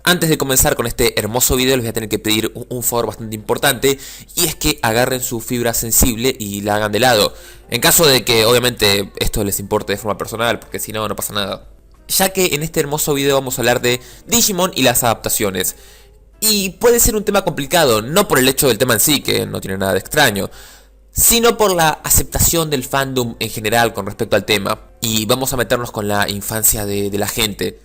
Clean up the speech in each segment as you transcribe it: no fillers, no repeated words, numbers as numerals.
Antes de comenzar con este hermoso video les voy a tener que pedir un favor bastante importante, y es que agarren su fibra sensible y la hagan de lado, en caso de que obviamente esto les importe de forma personal, porque si no, no pasa nada. Ya que en este hermoso video vamos a hablar de Digimon y las adaptaciones. Y puede ser un tema complicado, no por el hecho del tema en sí, que no tiene nada de extraño, sino por la aceptación del fandom en general con respecto al tema. Y vamos a meternos con la infancia de la gente.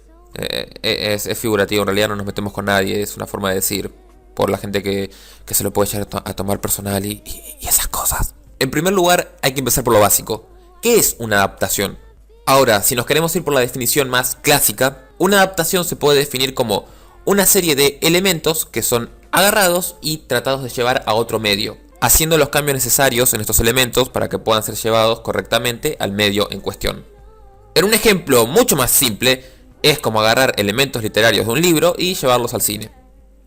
Es figurativo, en realidad no nos metemos con nadie, es una forma de decir, por la gente que se lo puede echar a tomar personal y esas cosas. En primer lugar, hay que empezar por lo básico. ¿Qué es una adaptación? Ahora, si nos queremos ir por la definición más clásica, una adaptación se puede definir como una serie de elementos que son agarrados y tratados de llevar a otro medio, haciendo los cambios necesarios en estos elementos para que puedan ser llevados correctamente al medio en cuestión. En un ejemplo mucho más simple, es como agarrar elementos literarios de un libro y llevarlos al cine.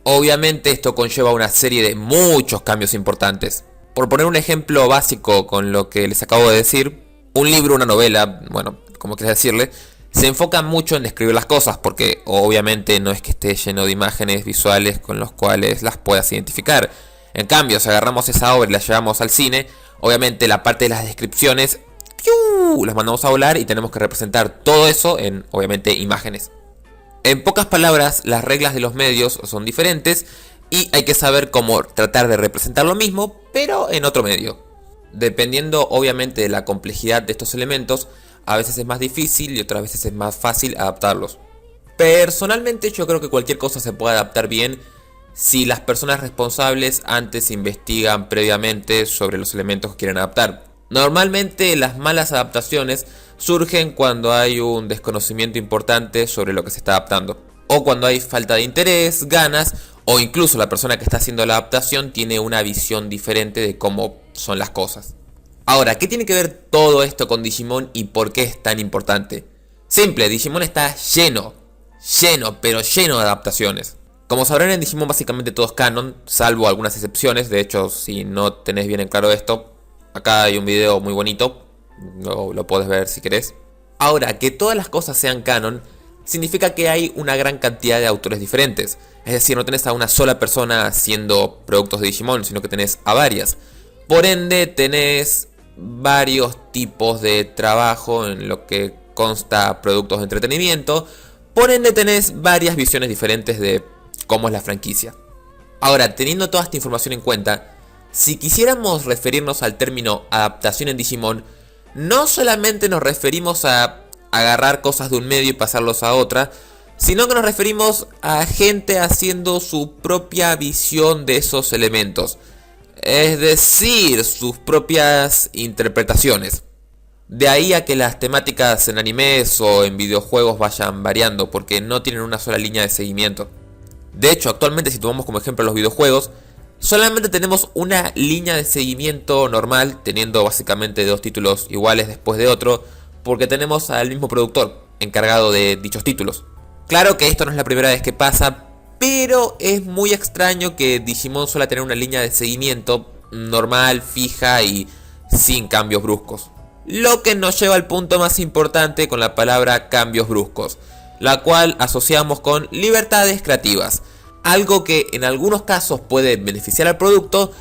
Obviamente esto conlleva una serie de muchos cambios importantes. Por poner un ejemplo básico con lo que les acabo de decir, un libro, una novela, bueno, como quieras decirle, se enfoca mucho en describir las cosas, porque obviamente no es que esté lleno de imágenes visuales con los cuales las puedas identificar. En cambio, si agarramos esa obra y la llevamos al cine, obviamente la parte de las descripciones las mandamos a volar y tenemos que representar todo eso en, obviamente, imágenes. En pocas palabras, las reglas de los medios son diferentes y hay que saber cómo tratar de representar lo mismo, pero en otro medio. Dependiendo obviamente de la complejidad de estos elementos, a veces es más difícil y otras veces es más fácil adaptarlos. Personalmente yo creo que cualquier cosa se puede adaptar bien si las personas responsables antes investigan previamente sobre los elementos que quieren adaptar. Normalmente las malas adaptaciones surgen cuando hay un desconocimiento importante sobre lo que se está adaptando, o cuando hay falta de interés, ganas, o incluso la persona que está haciendo la adaptación tiene una visión diferente de cómo son las cosas. Ahora, ¿qué tiene que ver todo esto con Digimon y por qué es tan importante? Simple, Digimon está lleno de adaptaciones. Como sabrán, en Digimon básicamente todo es canon, salvo algunas excepciones. De hecho, si no tenés bien en claro esto, acá hay un video muy bonito, lo podés ver si querés. Ahora, que todas las cosas sean canon significa que hay una gran cantidad de autores diferentes. Es decir, no tenés a una sola persona haciendo productos de Digimon, sino que tenés a varias. Por ende, tenés varios tipos de trabajo en lo que consta productos de entretenimiento. Por ende, tenés varias visiones diferentes de cómo es la franquicia. Ahora, teniendo toda esta información en cuenta, si quisiéramos referirnos al término adaptación en Digimon, no solamente nos referimos a agarrar cosas de un medio y pasarlos a otra, sino que nos referimos a gente haciendo su propia visión de esos elementos. Es decir, sus propias interpretaciones. De ahí a que las temáticas en animes o en videojuegos vayan variando, porque no tienen una sola línea de seguimiento. De hecho, actualmente, si tomamos como ejemplo los videojuegos, solamente tenemos una línea de seguimiento normal, teniendo básicamente dos títulos iguales después de otro, porque tenemos al mismo productor encargado de dichos títulos. Claro que esto no es la primera vez que pasa, pero es muy extraño que Digimon suele tener una línea de seguimiento normal, fija y sin cambios bruscos. Lo que nos lleva al punto más importante con la palabra cambios bruscos, la cual asociamos con libertades creativas. Algo que en algunos casos puede beneficiar al producto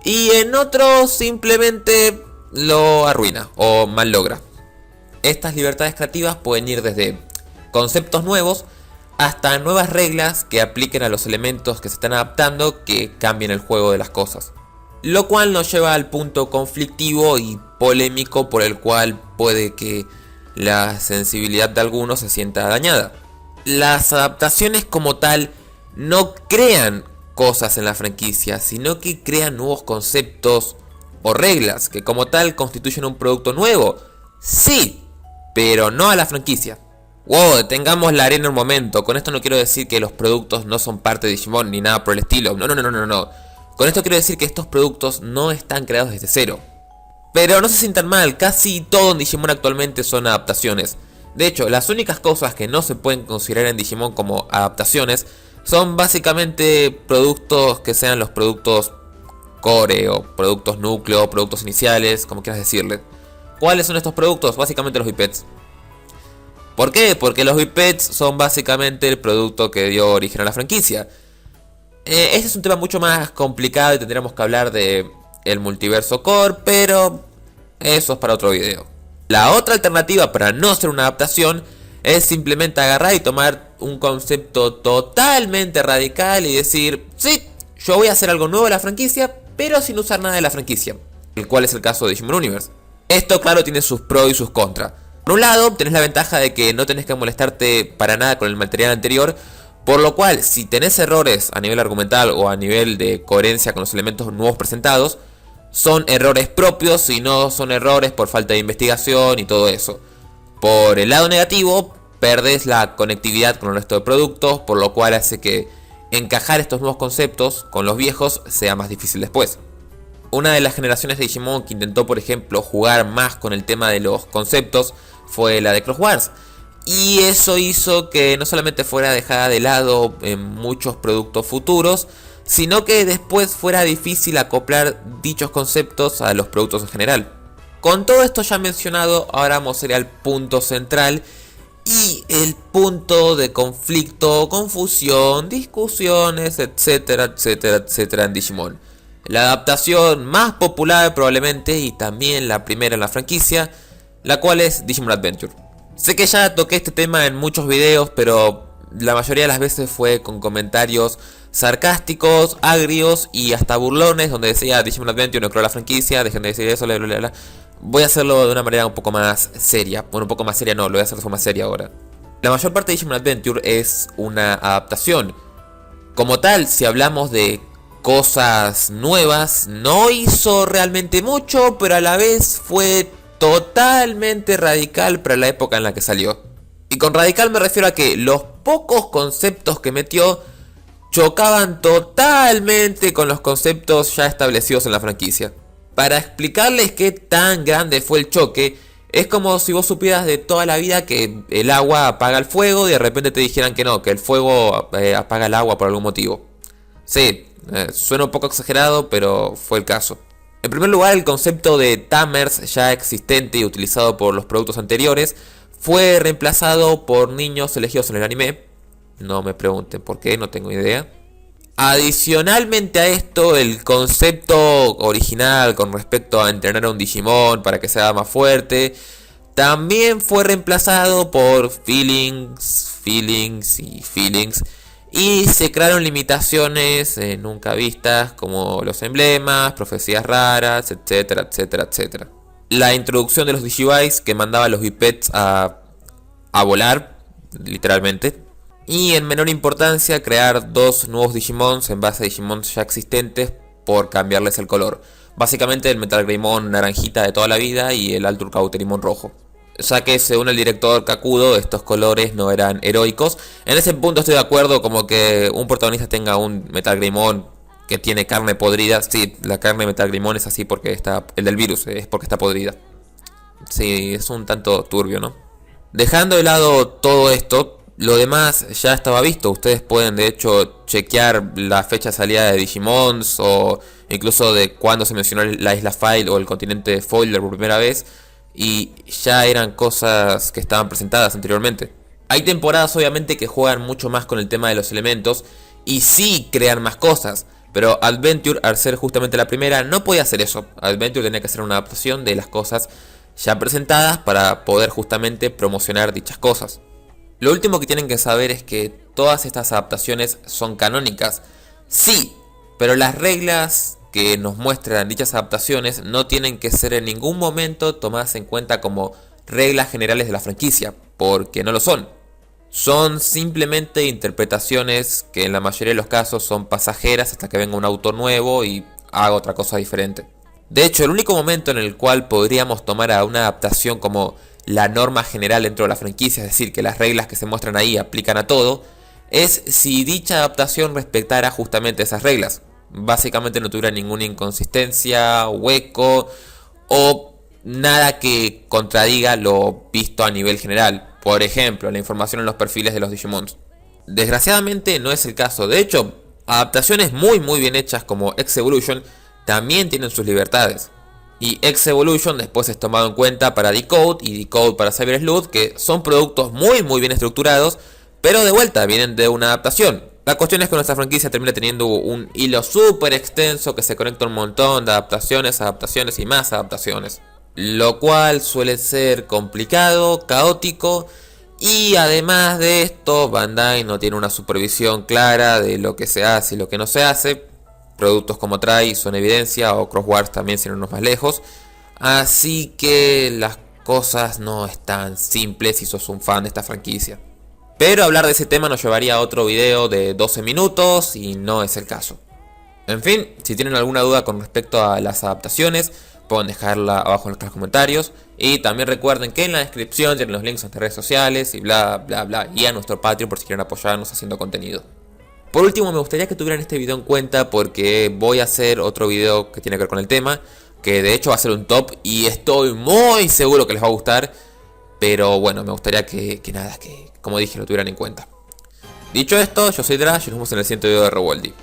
y en otros simplemente lo arruina o mal logra. Estas libertades creativas pueden ir desde conceptos nuevos hasta nuevas reglas que apliquen a los elementos que se están adaptando, que cambien el juego de las cosas. Lo cual nos lleva al punto conflictivo y polémico por el cual puede que la sensibilidad de algunos se sienta dañada. Las adaptaciones como tal no crean cosas en la franquicia, sino que crean nuevos conceptos o reglas que como tal constituyen un producto nuevo. Sí, pero no a la franquicia. Wow, detengamos la arena un momento. Con esto no quiero decir que los productos no son parte de Digimon ni nada por el estilo. No. Con esto quiero decir que estos productos no están creados desde cero. Pero no se sientan mal, casi todo en Digimon actualmente son adaptaciones. De hecho, las únicas cosas que no se pueden considerar en Digimon como adaptaciones son básicamente productos que sean los productos core o productos núcleo o productos iniciales, como quieras decirle. ¿Cuáles son estos productos? Básicamente los bipeds. ¿Por qué? Porque los Whippets son básicamente el producto que dio origen a la franquicia. Este es un tema mucho más complicado y tendríamos que hablar de el multiverso core, pero eso es para otro video. La otra alternativa para no ser una adaptación es simplemente agarrar y tomar un concepto totalmente radical y decir, sí, yo voy a hacer algo nuevo de la franquicia, pero sin usar nada de la franquicia. El cual es el caso de Digimon Universe. Esto claro tiene sus pros y sus contras. Por un lado tenés la ventaja de que no tenés que molestarte para nada con el material anterior, por lo cual si tenés errores a nivel argumental o a nivel de coherencia con los elementos nuevos presentados, son errores propios y no son errores por falta de investigación y todo eso. Por el lado negativo, perdés la conectividad con el resto de productos, por lo cual hace que encajar estos nuevos conceptos con los viejos sea más difícil después. Una de las generaciones de Digimon que intentó, por ejemplo, jugar más con el tema de los conceptos fue la de Cross Wars. Y eso hizo que no solamente fuera dejada de lado en muchos productos futuros, sino que después fuera difícil acoplar dichos conceptos a los productos en general. Con todo esto ya mencionado, ahora vamos a ir al punto central y el punto de conflicto, confusión, discusiones, etcétera, etcétera, etcétera en Digimon. La adaptación más popular probablemente y también la primera en la franquicia, la cual es Digimon Adventure. Sé que ya toqué este tema en muchos videos, pero la mayoría de las veces fue con comentarios sarcásticos, agrios y hasta burlones, donde decía Digimon Adventure no creo la franquicia, dejen de decir eso, bla, bla, bla, bla. Voy a hacerlo de una manera un poco más seria. Bueno, un poco más seria no, lo voy a hacer de forma seria ahora. La mayor parte de Digimon Adventure es una adaptación. Como tal, si hablamos de cosas nuevas, no hizo realmente mucho, pero a la vez fue totalmente radical para la época en la que salió. Y con radical me refiero a que los pocos conceptos que metió chocaban totalmente con los conceptos ya establecidos en la franquicia. Para explicarles qué tan grande fue el choque, es como si vos supieras de toda la vida que el agua apaga el fuego y de repente te dijeran que no, que el fuego apaga el agua por algún motivo. Sí, suena un poco exagerado, pero fue el caso. En primer lugar, el concepto de Tamers ya existente y utilizado por los productos anteriores fue reemplazado por niños elegidos en el anime. No me pregunten por qué, no tengo idea. Adicionalmente a esto, el concepto original con respecto a entrenar a un Digimon para que sea más fuerte también fue reemplazado por feelings y se crearon limitaciones nunca vistas como los emblemas, profecías raras, etcétera, etcétera, etcétera. La introducción de los Digivice que mandaba a los bipeds a volar, literalmente. Y en menor importancia crear dos nuevos Digimons en base a Digimons ya existentes por cambiarles el color. Básicamente el Metal Greymon naranjita de toda la vida y el Altur Cauterimon rojo. Ya que según el director Kakudo estos colores no eran heroicos. En ese punto estoy de acuerdo, como que un protagonista tenga un Metal Greymon que tiene carne podrida. Sí, la carne de Metal Greymon es así porque está, el del virus es porque está podrida. Sí, es un tanto turbio, ¿no? Dejando de lado todo esto, lo demás ya estaba visto. Ustedes pueden de hecho chequear la fecha de salida de Digimons o incluso de cuando se mencionó la isla File o el continente Foiler por primera vez. Y ya eran cosas que estaban presentadas anteriormente. Hay temporadas obviamente que juegan mucho más con el tema de los elementos y sí crean más cosas. Pero Adventure, al ser justamente la primera, no podía hacer eso. Adventure tenía que hacer una adaptación de las cosas ya presentadas para poder justamente promocionar dichas cosas. Lo último que tienen que saber es que todas estas adaptaciones son canónicas. Sí, pero las reglas que nos muestran dichas adaptaciones no tienen que ser en ningún momento tomadas en cuenta como reglas generales de la franquicia, porque no lo son. Son simplemente interpretaciones que en la mayoría de los casos son pasajeras hasta que venga un autor nuevo y haga otra cosa diferente. De hecho, el único momento en el cual podríamos tomar a una adaptación como la norma general dentro de la franquicia, es decir, que las reglas que se muestran ahí aplican a todo, es si dicha adaptación respetara justamente esas reglas. Básicamente no tuviera ninguna inconsistencia, hueco o nada que contradiga lo visto a nivel general. Por ejemplo, la información en los perfiles de los Digimons. Desgraciadamente no es el caso. De hecho, adaptaciones muy bien hechas como X Evolution también tienen sus libertades. Y X-Evolution después es tomado en cuenta para Decode y Decode para Cyber Sleuth, que son productos muy bien estructurados, pero de vuelta vienen de una adaptación. La cuestión es que nuestra franquicia termina teniendo un hilo súper extenso que se conecta a un montón de adaptaciones, adaptaciones y más adaptaciones. Lo cual suele ser complicado, caótico, y además de esto, Bandai no tiene una supervisión clara de lo que se hace y lo que no se hace. Productos como Try son evidencia, o Crosswars también, sin irnos más lejos. Así que las cosas no están simples si sos un fan de esta franquicia. Pero hablar de ese tema nos llevaría a otro video de 12 minutos y no es el caso. En fin, si tienen alguna duda con respecto a las adaptaciones, pueden dejarla abajo en los comentarios. Y también recuerden que en la descripción tienen los links a nuestras redes sociales y bla. Y a nuestro Patreon por si quieren apoyarnos haciendo contenido. Por último, me gustaría que tuvieran este video en cuenta porque voy a hacer otro video que tiene que ver con el tema, que de hecho va a ser un top y estoy muy seguro que les va a gustar. Pero bueno, me gustaría que como dije, lo tuvieran en cuenta. Dicho esto, yo soy Drash y nos vemos en el siguiente video de Revoldy.